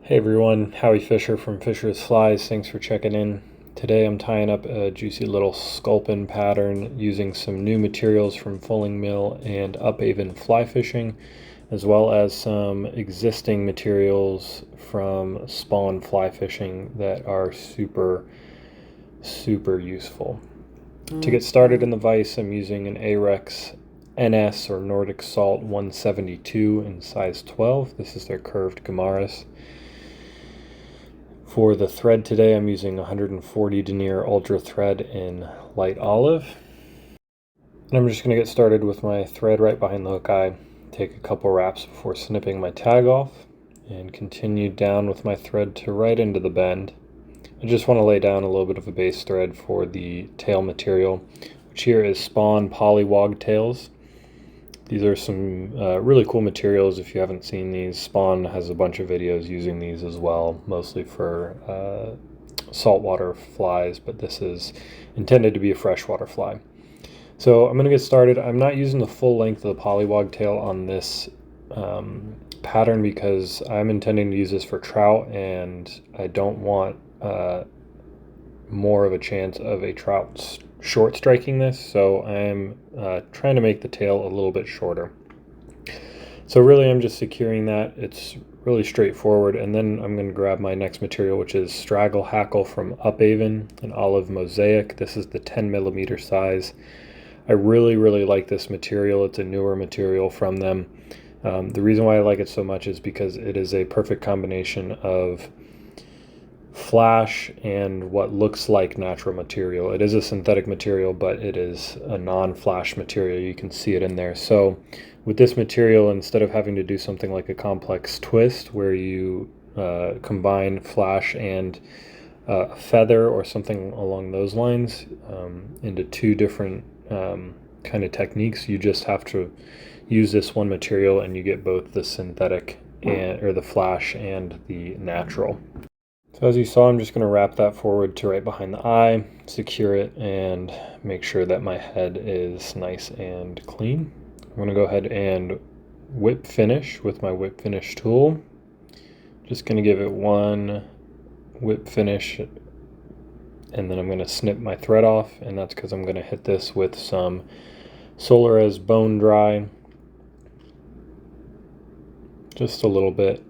Hey everyone, Howie Fisher from Fisher's Flies. Thanks for checking in. Today I'm tying up a juicy little sculpin pattern using some new materials from Fulling Mill and Upavon fly fishing, as well as some existing materials from Spawn fly fishing that are super useful. To get started in the vise, I'm using an Ahrex NS or Nordic Salt 172 in size 12. This is their curved Gammarus. For the thread today, I'm using 140 denier ultra thread in light olive. And I'm just going to get started with my thread right behind the hook eye. Take a couple wraps before snipping my tag off and continue down with my thread to right into the bend. I just want to lay down a little bit of a base thread for the tail material, which here is Spawn Polliwog tails. These are some really cool materials. If you haven't seen these, Spawn has a bunch of videos using these as well, mostly for saltwater flies, but this is intended to be a freshwater fly. So I'm going to get started. I'm not using the full length of the polliwog tail on this pattern because I'm intending to use this for trout, and I don't want more of a chance of a trout short striking this, so I'm trying to make the tail a little bit shorter. So really I'm just securing that. It's really straightforward, and then I'm going to grab my next material, which is Straggle Hackle from Upavon, an olive Mosaic. This is the 10mm size. I really like this material. It's a newer material from them. The reason why I like it so much is because it is a perfect combination of flash and what looks like natural material. It is a synthetic material, but it is a non-flash material. You can see it in there. So with this material, instead of having to do something like a complex twist where you combine flash and a feather or something along those lines into two different kind of techniques, you just have to use this one material and you get both the synthetic or the flash and the natural. So as you saw, I'm just going to wrap that forward to right behind the eye, secure it, and make sure that my head is nice and clean. I'm going to go ahead and whip finish with my whip finish tool. Just going to give it one whip finish, and then I'm going to snip my thread off, and that's because I'm going to hit this with some Solarez bone dry. Just a little bit.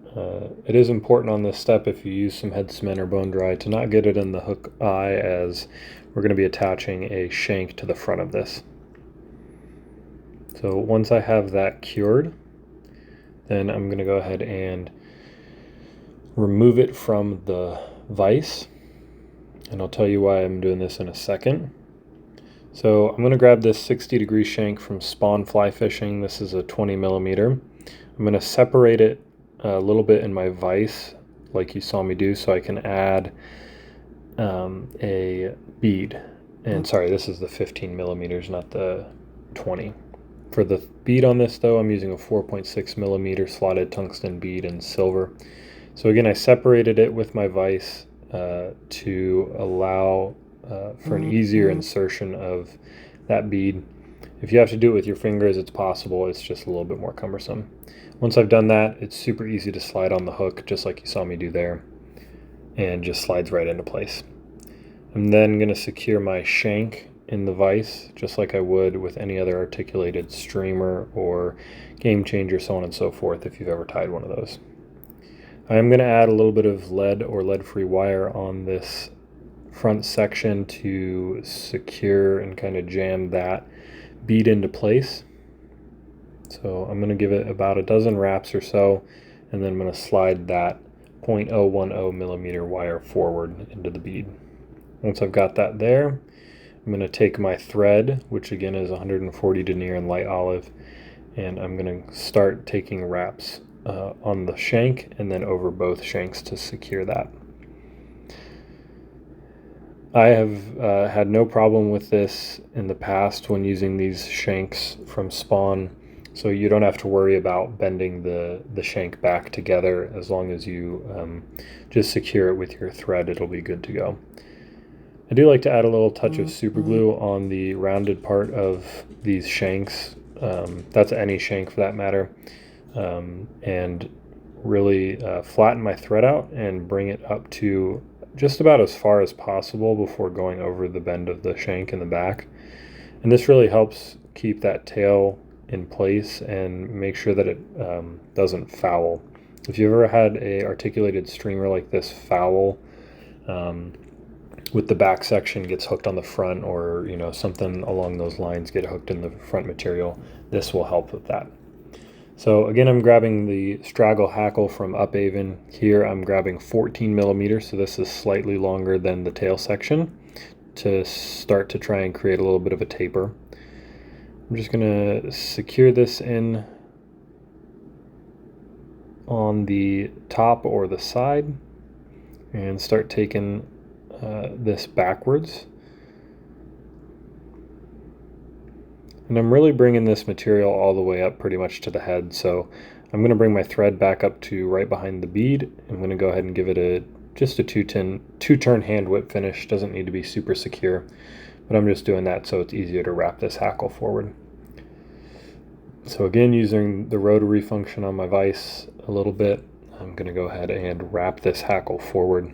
It is important on this step, if you use some head cement or bone dry, to not get it in the hook eye, as we're going to be attaching a shank to the front of this. So once I have that cured, then I'm going to go ahead and remove it from the vise, and I'll tell you why I'm doing this in a second. So I'm going to grab this 60-degree shank from Spawn Fly Fishing. This is a 20mm. I'm going to separate it a little bit in my vise like you saw me do, so I can add a bead. And sorry, this is the 15mm, not the 20. For the bead on this though, I'm using a 4.6mm slotted tungsten bead in silver. So again, I separated it with my vise to allow for an easier insertion of that bead. If you have to do it with your fingers, it's possible. It's just a little bit more cumbersome. Once I've done that, it's super easy to slide on the hook, just like you saw me do there, and just slides right into place. I'm then going to secure my shank in the vise, just like I would with any other articulated streamer or game changer, so on and so forth, if you've ever tied one of those. I am going to add a little bit of lead or lead-free wire on this front section to secure and kind of jam that bead into place. So I'm going to give it about a dozen wraps or so, and then I'm going to slide that 0.010mm wire forward into the bead. Once I've got that there, I'm going to take my thread, which again is 140 denier in light olive, and I'm going to start taking wraps on the shank and then over both shanks to secure that. I have had no problem with this in the past when using these shanks from Spawn, so you don't have to worry about bending the shank back together. As long as you just secure it with your thread, it'll be good to go. I do like to add a little touch of super glue on the rounded part of these shanks. That's any shank for that matter. And really flatten my thread out and bring it up to just about as far as possible before going over the bend of the shank in the back. And this really helps keep that tail in place and make sure that it doesn't foul. If you've ever had a articulated streamer like this foul, with the back section gets hooked on the front, or something along those lines get hooked in the front material, this will help with that. So again, I'm grabbing the Straggle Hackle from Upavon. Here I'm grabbing 14 millimeters, so this is slightly longer than the tail section, to start to try and create a little bit of a taper. I'm just going to secure this in on the top or the side and start taking this backwards. And I'm really bringing this material all the way up pretty much to the head, so I'm going to bring my thread back up to right behind the bead. I'm going to go ahead and give it just a two-turn hand whip finish. Doesn't need to be super secure, but I'm just doing that so it's easier to wrap this hackle forward. So again, using the rotary function on my vise a little bit, I'm going to go ahead and wrap this hackle forward.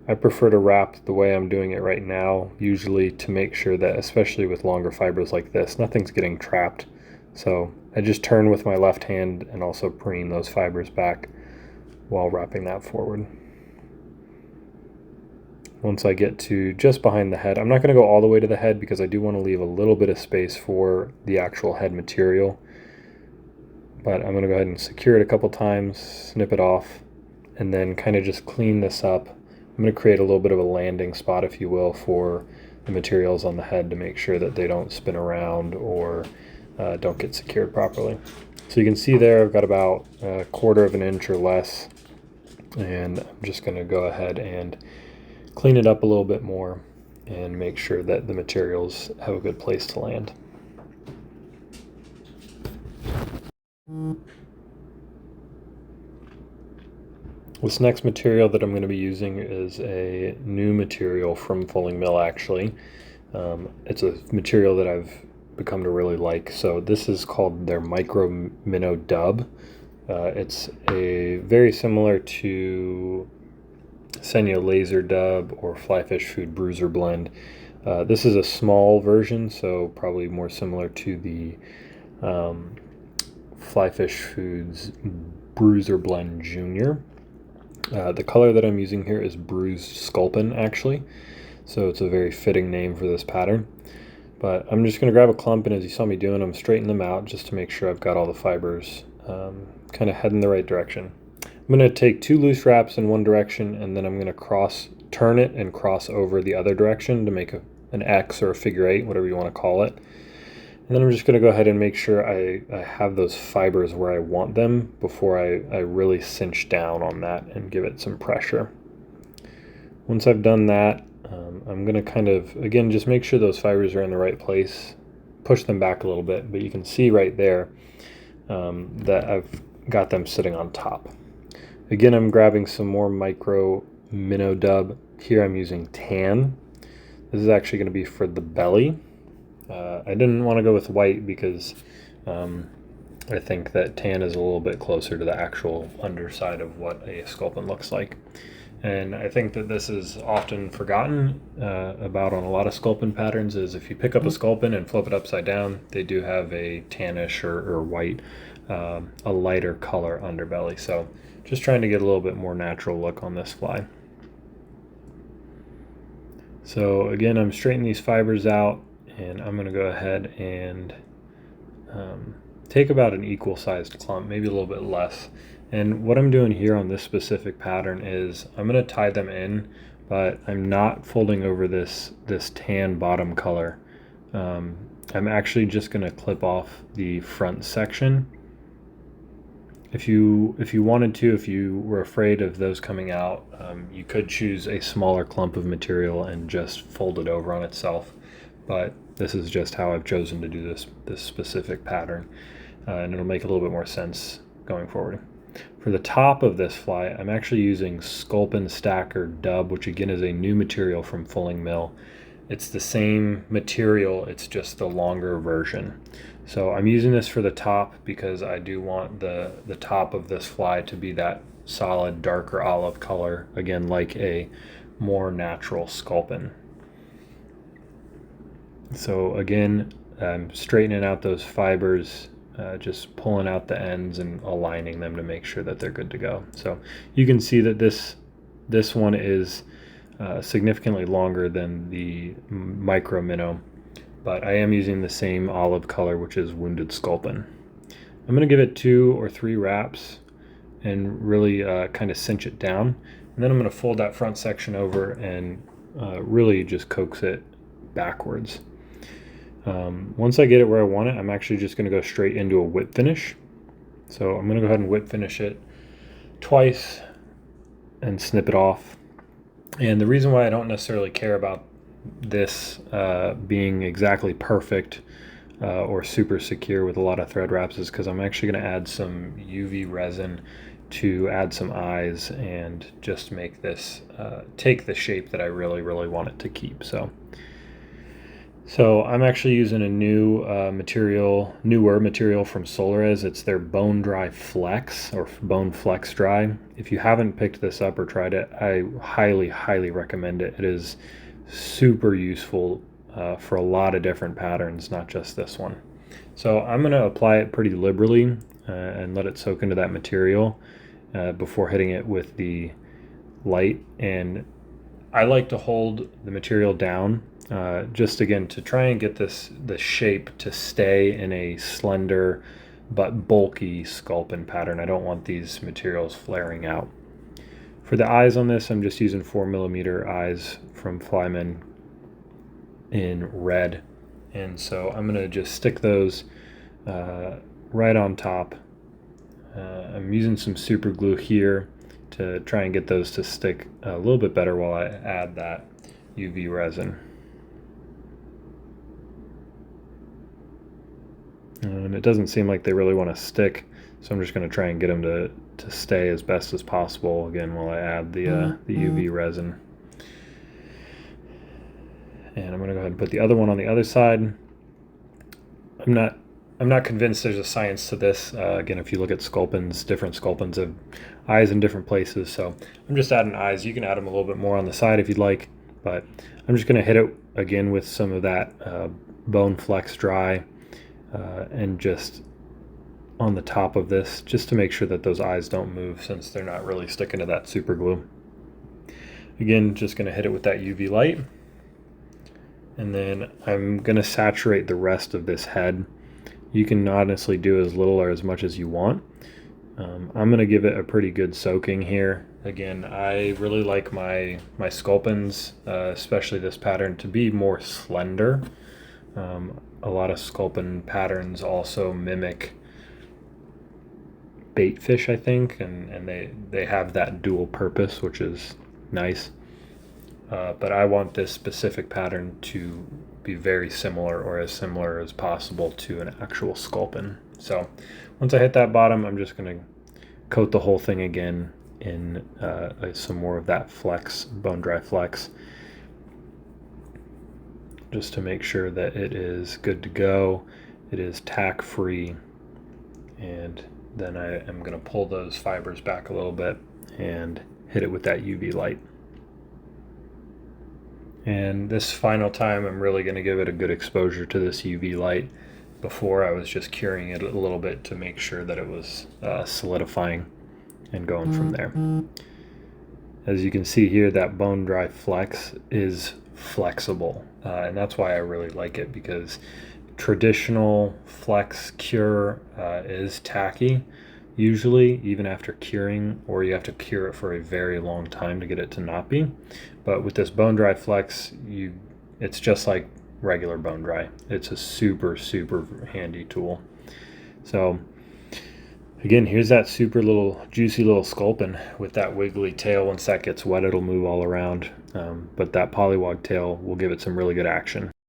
I prefer to wrap the way I'm doing it right now, usually, to make sure that, especially with longer fibers like this, nothing's getting trapped. So I just turn with my left hand and also preen those fibers back while wrapping that forward. Once I get to just behind the head, I'm not going to go all the way to the head because I do want to leave a little bit of space for the actual head material. But I'm going to go ahead and secure it a couple times, snip it off, and then kind of just clean this up. I'm going to create a little bit of a landing spot, if you will, for the materials on the head to make sure that they don't spin around or don't get secured properly. So you can see there I've got about 1/4 of an inch or less, and I'm just going to go ahead and clean it up a little bit more and make sure that the materials have a good place to land. This next material that I'm going to be using is a new material from Fulling Mill, actually. It's a material that I've become to really like. So this is called their Micro Minnow Dub. It's very similar to Senya Laser Dub or Flyfish Food Bruiser Blend. This is a small version, so probably more similar to the Flyfish Foods Bruiser Blend Junior. The color that I'm using here is Bruised Sculpin, actually, so it's a very fitting name for this pattern. But I'm just going to grab a clump, and as you saw me doing, I'm straightening them out just to make sure I've got all the fibers kind of heading the right direction. I'm going to take 2 loose wraps in one direction, and then I'm going to turn it and cross over the other direction to make an X or a figure 8, whatever you want to call it. And then I'm just going to go ahead and make sure I have those fibers where I want them before I really cinch down on that and give it some pressure. Once I've done that, I'm going to kind of, again, just make sure those fibers are in the right place, push them back a little bit, but you can see right there that I've got them sitting on top. Again, I'm grabbing some more Micro Minnow Dub. Here I'm using tan. This is actually going to be for the belly. I didn't want to go with white because I think that tan is a little bit closer to the actual underside of what a sculpin looks like. And I think that this is often forgotten about on a lot of sculpin patterns, is if you pick up a sculpin and flip it upside down, they do have a tannish or white, a lighter color underbelly. So just trying to get a little bit more natural look on this fly. So again, I'm straightening these fibers out, and I'm going to go ahead and take about an equal sized clump, maybe a little bit less. And what I'm doing here on this specific pattern is I'm going to tie them in, but I'm not folding over this tan bottom color. I'm actually just going to clip off the front section. If you wanted to, if you were afraid of those coming out, you could choose a smaller clump of material and just fold it over on itself. But this is just how I've chosen to do this specific pattern, and it'll make a little bit more sense going forward. For the top of this fly, I'm actually using Sculpin-Stacker Dub, which again is a new material from Fulling Mill. It's the same material, it's just the longer version. So I'm using this for the top because I do want the top of this fly to be that solid darker olive color, again like a more natural sculpin. So again, I'm straightening out those fibers, just pulling out the ends and aligning them to make sure that they're good to go. So you can see that this one is significantly longer than the micro minnow, but I am using the same olive color, which is wounded sculpin. I'm going to give it 2 or 3 wraps and really kind of cinch it down, and then I'm going to fold that front section over and really just coax it backwards. Once I get it where I want it, I'm actually just going to go straight into a whip finish. So I'm going to go ahead and whip finish it twice and snip it off. And the reason why I don't necessarily care about this being exactly perfect or super secure with a lot of thread wraps is because I'm actually going to add some UV resin to add some eyes and just make this take the shape that I really want it to keep. So I'm actually using a newer material from Solarez. It's their Bone Dry Flex, or Bone Flex Dry. If you haven't picked this up or tried it, I highly recommend it. It is super useful for a lot of different patterns, not just this one. So I'm going to apply it pretty liberally and let it soak into that material before hitting it with the light. And I like to hold the material down just again to try and get the shape to stay in a slender but bulky sculpin pattern. I don't want these materials flaring out. For the eyes on this, I'm just using 4mm eyes from FlyMen in red, and so I'm going to just stick those right on top. I'm using some super glue here to try and get those to stick a little bit better while I add that UV resin. And it doesn't seem like they really want to stick, so I'm just going to try and get them to stay as best as possible again while I add the UV resin. And I'm going to go ahead and put the other one on the other side. I'm not convinced there's a science to this. Again, if you look at sculpins, different sculpins have eyes in different places, so I'm just adding eyes. You can add them a little bit more on the side if you'd like, but I'm just going to hit it again with some of that Bone Flex Dry and just on the top of this, just to make sure that those eyes don't move since they're not really sticking to that super glue. Again, just going to hit it with that UV light, and then I'm going to saturate the rest of this head. You can honestly do as little or as much as you want. I'm going to give it a pretty good soaking here. Again, I really like my sculpins, especially this pattern, to be more slender. A lot of sculpin patterns also mimic bait fish, I think, and they have that dual purpose, which is nice. But I want this specific pattern to be very similar, or as similar as possible, to an actual sculpin. So once I hit that bottom, I'm just going to coat the whole thing again in some more of that Bone Dry Flex, just to make sure that it is good to go. It is tack free, and then I am going to pull those fibers back a little bit and hit it with that UV light. And this final time, I'm really going to give it a good exposure to this UV light. Before, I was just curing it a little bit to make sure that it was solidifying and going from there. As you can see here, that Bone Dry Flex is flexible, and that's why I really like it, because traditional flex cure is tacky usually, even after curing, or you have to cure it for a very long time to get it to not be. But with this Bone Dry Flex, it's just like regular bone dry. It's a super handy tool. So again, here's that super juicy little sculpin with that wiggly tail. Once that gets wet, it'll move all around, but that polywog tail will give it some really good action.